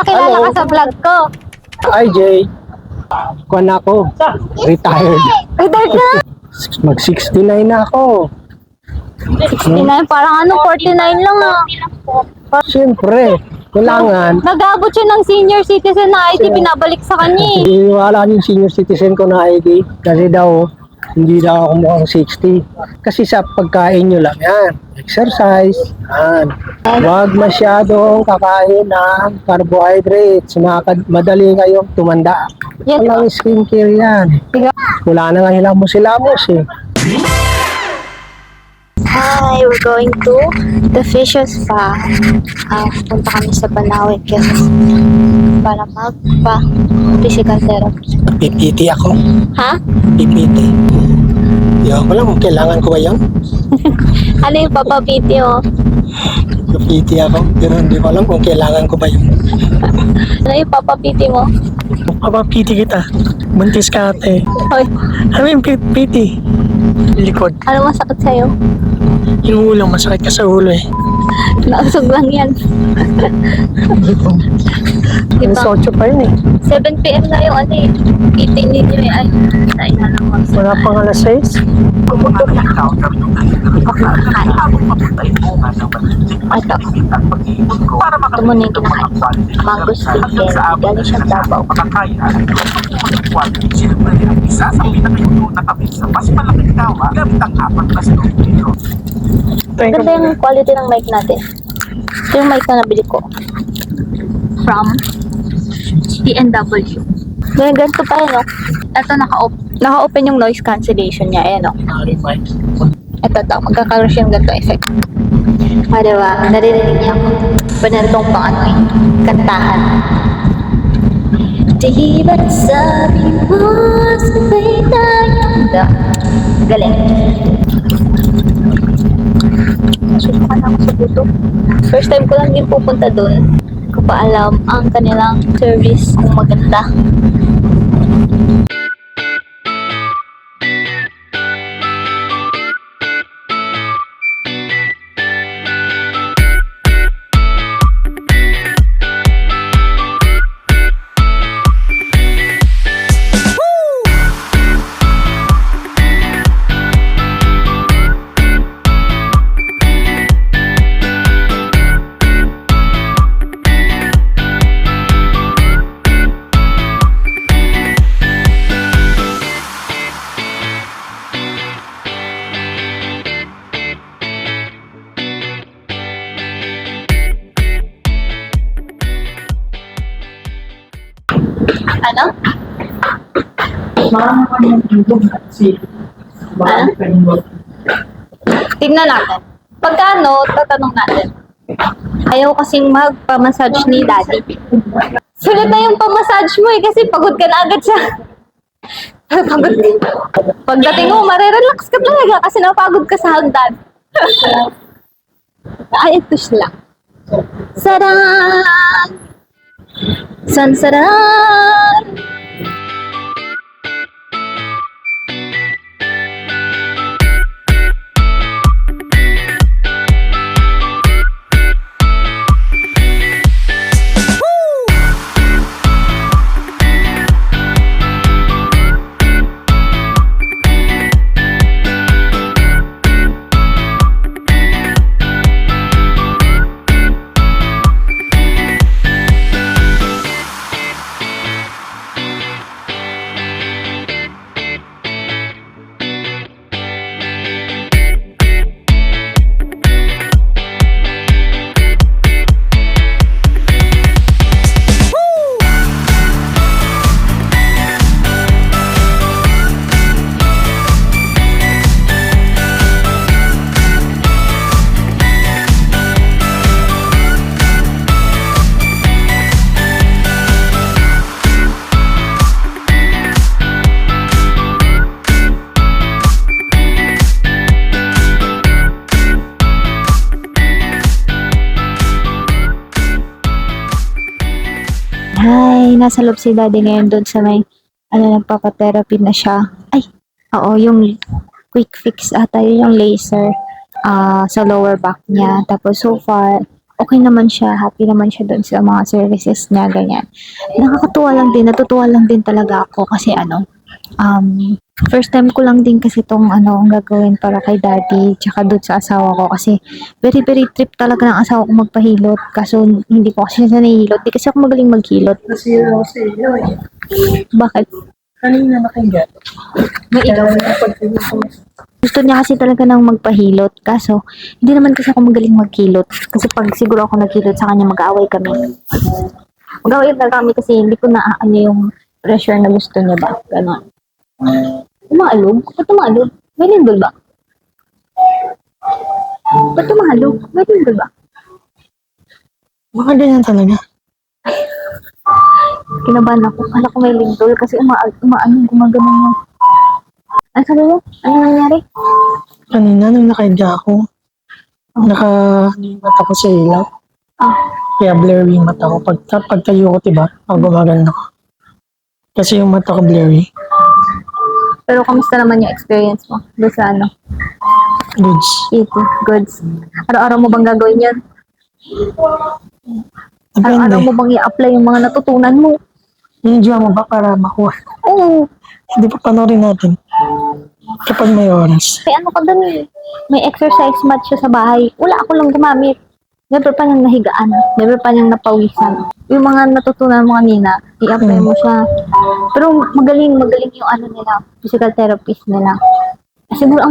Pakilala ka sa vlog ko. Hi, Jay. Kuwan na ako. Retired. Retired ka na? Mag-69 na ako. 69, parang 49 lang ah. Siyempre, kailangan. Nag-aabot siya ng senior citizen na ID, pinabalik sa kanya eh. Hindi wala yung senior citizen ko na ID. Kasi daw, hindi daw ako mukhang 60. Kasi sa pagkain nyo lang yan. Exercise. Yan. Huwag masyadong kakain ng carbohydrates. Madali kayong tumanda. Yan. Walang skincare yan. Wala na nga hilamos-hilamos eh. Hi, we're going to the fish spa. Punta kami sa Banawe, Quezon para magpa-physical therapy. Pipiti ako. Ha? Pipiti. Yung ko lang kung kailangan ko ba yun. Ano yung papapiti mo? Pipiti ako. Pero hindi ko alam kung kailangan ko ba yun. Ano yung papapiti mo? Papapiti kita. Buntis ka ate. Hoy, Ano yung pipiti? Likod. ano masakit sa'yo? Yung ulo, masakit ka sa ulo eh. Nausog lang yan. Diba? Alas 8 pa yun eh. 7 PM na yung ano eh. Meeting ninyo eh. Ay, tayo na lang. Wala pang alas 6. Ito. Ito muna yung kinakain. Mango stick eh. Galing siya Davao. Ganda yung quality ng mic natin. Ito yung mic na nabili ko. From TNW. Ganyan, ganito pa yun, no? Ito, naka-open yung noise cancellation niya. Ayan, no? Ito, magkakaroon siya yung ganito effect. Diba? Naririnig niya ako. Panantong pang ano eh. Kantahan. Di ba't sabi mo sabay tayo? Galing. Nasusukan ako sa buto. First time ko lang din pupunta doon. Hindi ko pa alam ang kanilang service kung maganda. Ano? Tignan natin. Pagkano, tatanong natin. Ayaw kasing magpa-massage ni daddy. Sulit na yung pa-massage mo eh, kasi pagod ka na agad siya. Pagod ka. Pagdating mo, marirelax ka talaga kasi napagod ka sa hagdan. Ay, ito siya lang. Sarang! Sansarang! Hi, nasa loob si daddy ngayon doon sa may nagpapatherapy na siya. Ay, oo, yung quick fix ata yun yung laser sa lower back niya. Tapos so far, okay naman siya, happy naman siya doon sa mga services niya, ganyan. Nakakatuwa lang din, natutuwa lang din talaga ako kasi first time ko lang din kasi tong ang gagawin para kay daddy tsaka doon sa asawa ko kasi very very trip talaga ng asawa ko magpahilot kaso hindi ko kasi siya nahihilot, di kasi ako magaling maghilot. Kasi ako sa iyo eh. Bakit? Kanina nakinggan. May ikaw. Gusto niya kasi talaga ng magpahilot kaso hindi naman kasi ako magaling maghilot kasi pag siguro ako naghilot sa kanya mag-aaway kami. Mag-aaway talaga kami kasi hindi ko na yung pressure na gusto niya ba, gano'n. Umaalog? Ba't umaalog? May lindol ba? Ba't umaalog? May lindol ba? Baka ganyan talaga. Kinabahan ako. Kala ko may lindol kasi gumagano'n yung... Ano sabi mo? Ano nangyari? Kanina nung nakahiga ako, nakalimat ako sa ilaw. Ah, Kaya blurry yung mata ko. Pagtayo ko, diba? Pag gumagano ako. Kasi yung mata ko blurry. pero kamusta naman yung experience mo? Doon sa Goods. Ito, goods. Araw-araw mo bang gagawin yun? Araw-araw Depende. mo bang i-apply yung mga natutunan mo? Ninja mo ba para makuha? Oo. Hindi pa panoorin natin. Kapag may oras. May ano ka dun eh. May exercise mat siya sa bahay. Wala ako lang gumamit. Never pa niyang nahigaan. Never pa niyang napawisan. Yung mga natutunan mo kanina, i-apply mo siya. Pero magaling yung nila, physical therapist nila. Siguro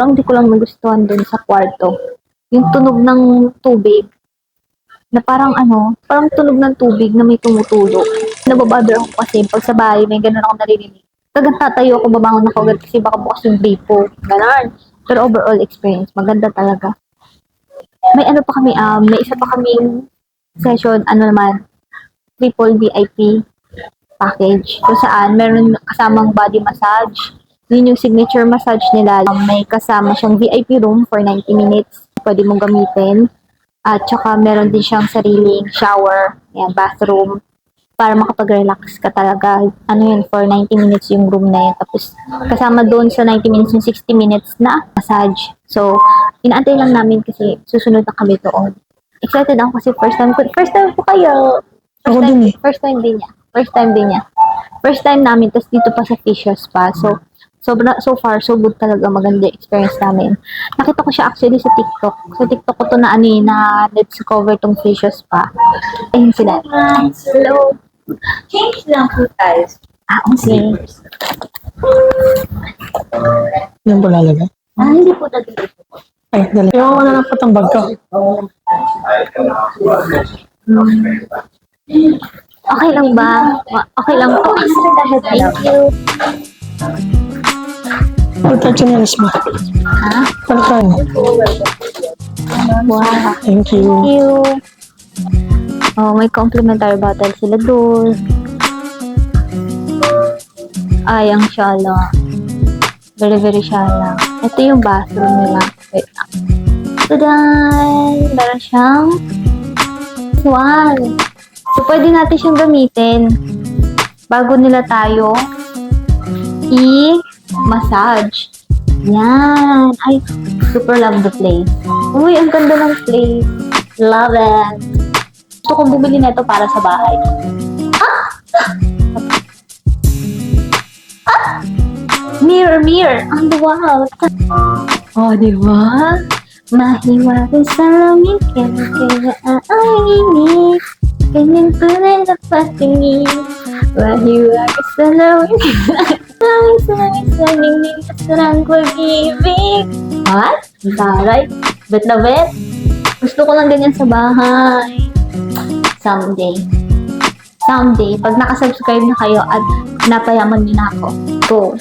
ang di ko lang nagustuhan dun sa kwarto. Yung tunog ng tubig. Na parang tunog ng tubig na may tumutulo. Nababother ako kasi pag sa bahay may ganun ako naririnig. Tagang tatayo ako, babangon ako agad kasi baka bukas yung gripo. Ganun. Pero overall experience, maganda talaga. May pa kami, may isa pa kaming session, triple VIP package. Kung saan, meron kasamang body massage. Yun yung signature massage nila. May kasama siyang VIP room for 90 minutes. Pwede mong gamitin. At saka meron din siyang sariling shower, bathroom, para makapag-relax ka talaga. For 90 minutes yung room na yun. Tapos, kasama doon sa 90 minutes yung 60 minutes na massage. So, inaantay lang namin kasi susunod na kami doon. Excited ako kasi first time ko kayo. Ako din eh. First time din niya. First time namin, tapos dito pa sa Fisher Spa. So far, so good talaga. Maganda yung experience namin. Nakita ko siya actually sa TikTok. Sa TikTok ko to na na-discover tong Fisher Spa. Ayun sila. Hello. Change lang po tayo. Okay. Yan po lalagay. Hindi po dito. Ay, dali. Ewan ko na lang patambag ko. Okay lang ba? Okay lang po. Thank you. Pagka chinelas mo. Ha? Pagkan. Wow. Thank you. Thank you. Oh, may complimentary bottle sila doon. Ay, ang shala. Very, very shala. Ito yung bathroom nila. Wait lang. Tadan! Meron siyang one. So, pwede natin siyang gamitin bago nila tayo i-massage. Yan. Ay, super love the place. Uy, ang ganda ng place. Love it. Gusto kong bumili nito para sa bahay. Mirror, mirror. On the wall. Oh, di ba? Mahiwagang salamin. Kaya aainig. Ganyan ko na napatingin. Mahiwagang salamin. Salamin. Kasarang pag-ibig. What? Taray. Bet na bet. Gusto ko lang ganyan sa bahay. Someday. Pag nakasubscribe na kayo at napayaman niyo na ako, go.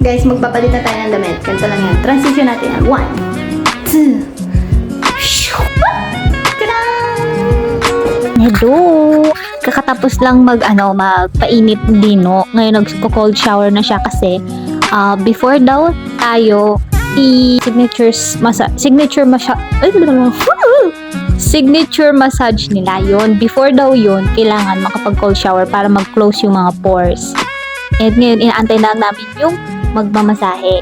Guys, magpapalit na tayo ng damit. Ganito lang yan. Transition natin yan. 1, 2, Hello! Kakatapos lang magpainit dino. Ngayon nagko-cold shower na siya kasi before daw tayo signature massage nila yon. Before daw yon, kailangan makapag cold shower para mag-close yung mga pores. And ngayon, inaantay na namin yung magmamasahe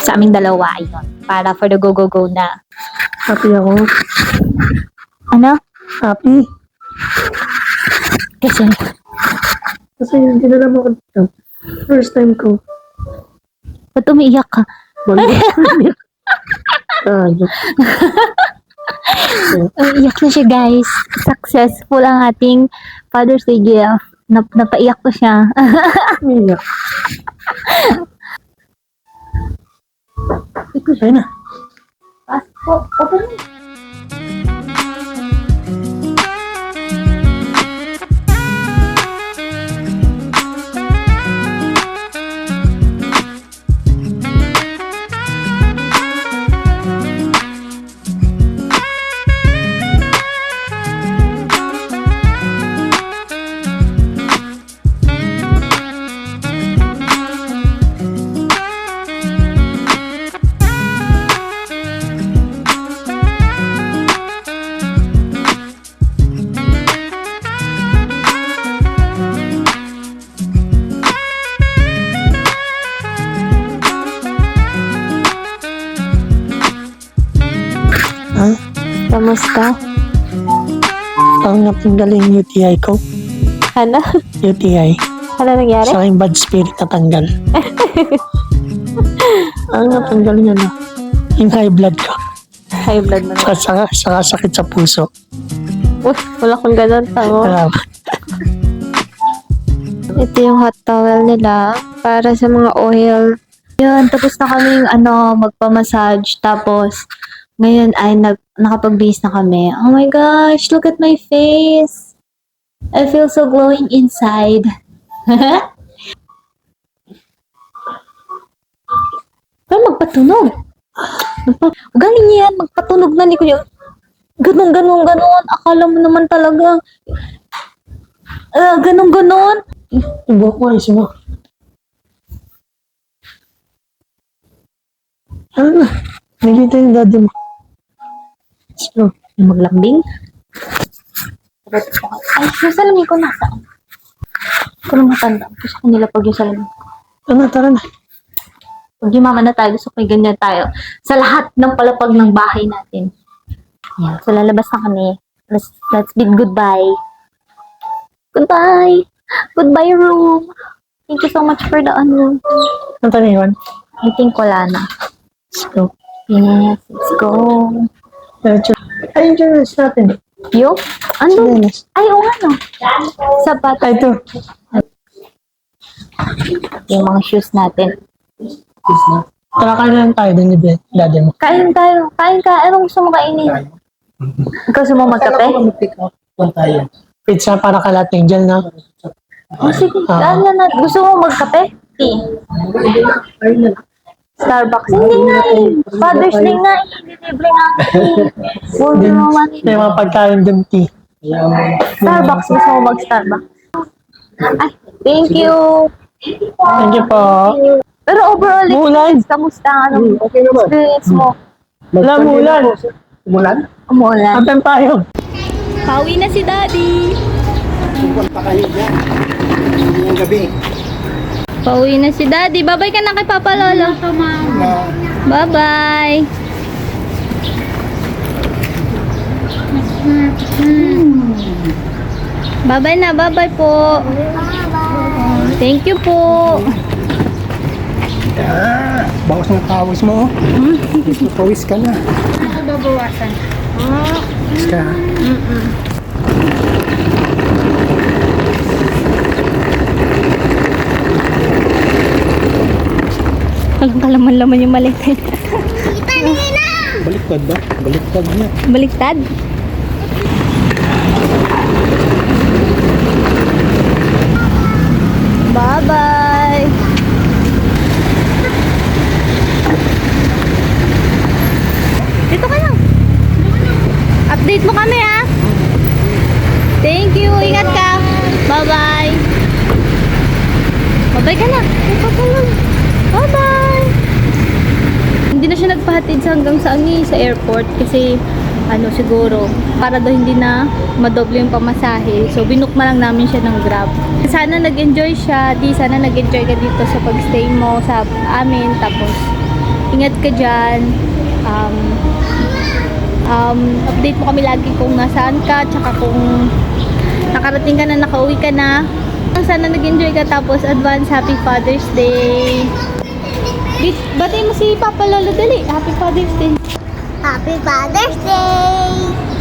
sa aming dalawa yon. Para for the go na. Happy ako. Ano? Happy. Kasi, Kasi hindi na naman ako dito. First time ko. ba't umiiyak ka? Umiiyak na siya, guys. Successful ang ating Father's Day gift. Napaiyak ko siya. Umiyak. Ayun na. Open. Kamusta? Ang natanggalin yung UTI ko. Ano? UTI. Ano nangyari? Sa aking bad spirit natanggal. Ang natanggal niya na. Yung high blood ko. High blood na naman. Saka sakit sa puso. Uy, wala kong ganun, tango. Ito yung hot towel nila para sa mga oil. Yun, tapos na kaming magpa-massage. Tapos, ngayon ay nakapag-base na kami. Oh my gosh, look at my face. I feel so glowing inside. Pero magpatunog. Galing yan, magpatunog na ni Kuya. Ganon. Akala mo naman talaga. Ganon. Ibuhok mo, ayos mo. Ano na? Nakita yung daddy mo. So, Maglambing? Ay, yung salamin ko nasaan? Ko na matanda. Gusto ko nilapag yung salamin. tara na. Pag yumaman na tayo, gusto ko may ganyan tayo. Sa lahat ng palapag ng bahay natin. Yan. So, lalabas na kami. Let's bid goodbye. Goodbye! Goodbye, room! Thank you so much for the room. Ano tayo yun? I think wala na. Let's go. Yes, let's go. Ay, yung journals natin. Yung? Ano? Journals. Ay, oo nga no. Sapat. Ay, ito. Yung mga shoes natin. Tara ka lang tayo din ni daddy mo. Kain tayo. Kain ka. Anong gusto mo kainin? Gusto mo magkape? Pizza para kalating dyan na. Oh, sige. Ano na? Gusto mo magkape? Tea. Starbucks. Hindi nga eh. Father's Day nga eh. Libre nga eh. Huwag mo naman eh. May mga pagkain din, tea. Starbucks. Gusto mo mag-Starbucks? Ay, thank you. Thank you po. Pero overall, Mulan. kamusta ang experience mo? Wala mo ulan. Umuulan. Ang tayo. Pauwi na si Daddy. Pauwi na si Daddy. Bye-bye ka na kay Papa Lolo. Bye-bye. Bye-bye na. Bye-bye po. Thank you po. Bawas ng tawis mo. Pawis ka na. Ako babawasan. Pawis ka. Walang kalaman-laman yung maliit. Baliktad ba? Baliktad niya. Baliktad? Bye-bye! Dito ka lang. Update mo kami ha. Thank you. Ingat ka. Bye-bye. Bye-bye ka na. Bye-bye. Bye-bye. hindi na siya nagpahatid sa hanggang sa airport kasi siguro para daw hindi na madoble yung pamasahe. So binook na lang namin siya ng Grab. Sana nag-enjoy siya, sana nag-enjoy ka dito sa pagstay mo sa amin. Tapos ingat ka dyan. Update mo kami lagi kung nasaan ka, tsaka kung nakarating ka na, nakauwi ka na. Sana nag-enjoy ka, tapos advance Happy Father's Day. Batiin mo si Papa Lolo, dali. Happy Father's Day. Happy Father's Day!